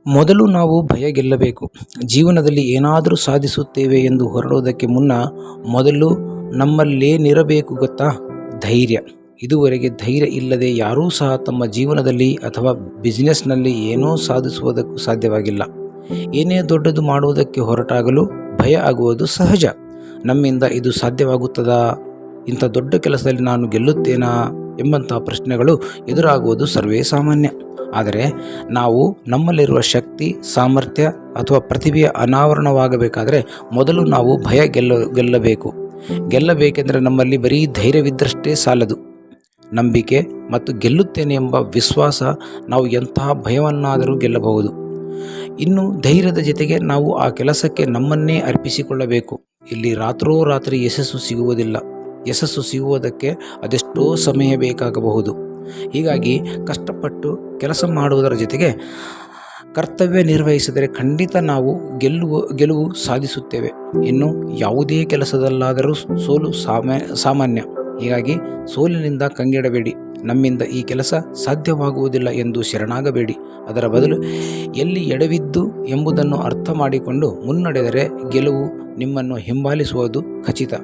ಮೊದಲು ನಾವು ಭಯ ಗೆಲ್ಲಬೇಕು. ಜೀವನದಲ್ಲಿ ಏನಾದರೂ ಸಾಧಿಸುತ್ತೇವೆ ಎಂದು ಹೊರಡುವುದಕ್ಕೆ ಮುನ್ನ ಮೊದಲು ನಮ್ಮಲ್ಲೇನಿರಬೇಕು ಗೊತ್ತಾ? ಧೈರ್ಯ. ಇದುವರೆಗೆ ಧೈರ್ಯ ಇಲ್ಲದೆ ಯಾರೂ ಸಹ ತಮ್ಮ ಜೀವನದಲ್ಲಿ ಅಥವಾ ಬಿಸ್ನೆಸ್ನಲ್ಲಿ ಏನೋ ಸಾಧಿಸುವುದಕ್ಕೂ ಸಾಧ್ಯವಾಗಿಲ್ಲ. ಏನೇ ದೊಡ್ಡದು ಮಾಡುವುದಕ್ಕೆ ಹೊರಟಾಗಲೂ ಭಯ ಆಗುವುದು ಸಹಜ. ನಮ್ಮಿಂದ ಇದು ಸಾಧ್ಯವಾಗುತ್ತದಾ? ಇಂಥ ದೊಡ್ಡ ಕೆಲಸದಲ್ಲಿ ನಾನು ಗೆಲ್ಲುತ್ತೇನಾ ಎಂಬಂತಹ ಪ್ರಶ್ನೆಗಳು ಎದುರಾಗುವುದು ಸರ್ವೇ ಸಾಮಾನ್ಯ. ಆದರೆ ನಾವು ನಮ್ಮಲ್ಲಿರುವ ಶಕ್ತಿ, ಸಾಮರ್ಥ್ಯ ಅಥವಾ ಪ್ರತಿಭೆಯ ಅನಾವರಣವಾಗಬೇಕಾದರೆ ಮೊದಲು ನಾವು ಭಯ ಗೆಲ್ಲಬೇಕು. ಗೆಲ್ಲಬೇಕೆಂದರೆ ನಮ್ಮಲ್ಲಿ ಬರೀ ಧೈರ್ಯವಿದ್ದಷ್ಟೇ ಸಾಲದು. ನಂಬಿಕೆ ಮತ್ತು ಗೆಲ್ಲುತ್ತೇನೆ ಎಂಬ ವಿಶ್ವಾಸ, ನಾವು ಎಂತಹ ಭಯವನ್ನಾದರೂ ಗೆಲ್ಲಬಹುದು. ಇನ್ನು ಧೈರ್ಯದ ಜೊತೆಗೆ ನಾವು ಆ ಕೆಲಸಕ್ಕೆ ನಮ್ಮನ್ನೇ ಅರ್ಪಿಸಿಕೊಳ್ಳಬೇಕು. ಇಲ್ಲಿ ರಾತ್ರೋರಾತ್ರಿ ಯಶಸ್ಸು ಸಿಗುವುದಿಲ್ಲ. ಯಶಸ್ಸು ಸಿಗುವುದಕ್ಕೆ ಅದೆಷ್ಟೋ ಸಮಯ ಬೇಕಾಗಬಹುದು. ಹೀಗಾಗಿ ಕಷ್ಟಪಟ್ಟು ಕೆಲಸ ಮಾಡುವುದರ ಜೊತೆಗೆ ಕರ್ತವ್ಯ ನಿರ್ವಹಿಸಿದರೆ ಖಂಡಿತ ನಾವು ಗೆಲುವು ಸಾಧಿಸುತ್ತೇವೆ. ಇನ್ನು ಯಾವುದೇ ಕೆಲಸದಲ್ಲಾದರೂ ಸೋಲು ಸಾಮಾನ್ಯ. ಹೀಗಾಗಿ ಸೋಲಿನಿಂದ ಕಂಗೆಡಬೇಡಿ. ನಮ್ಮಿಂದ ಈ ಕೆಲಸ ಸಾಧ್ಯವಾಗುವುದಿಲ್ಲ ಎಂದು ಶರಣಾಗಬೇಡಿ. ಅದರ ಬದಲು ಎಲ್ಲಿ ಎಡವಿದ್ದು ಎಂಬುದನ್ನು ಅರ್ಥ ಮಾಡಿಕೊಂಡು ಮುನ್ನಡೆದರೆ ಗೆಲುವು ನಿಮ್ಮನ್ನು ಹಿಂಬಾಲಿಸುವುದು ಖಚಿತ.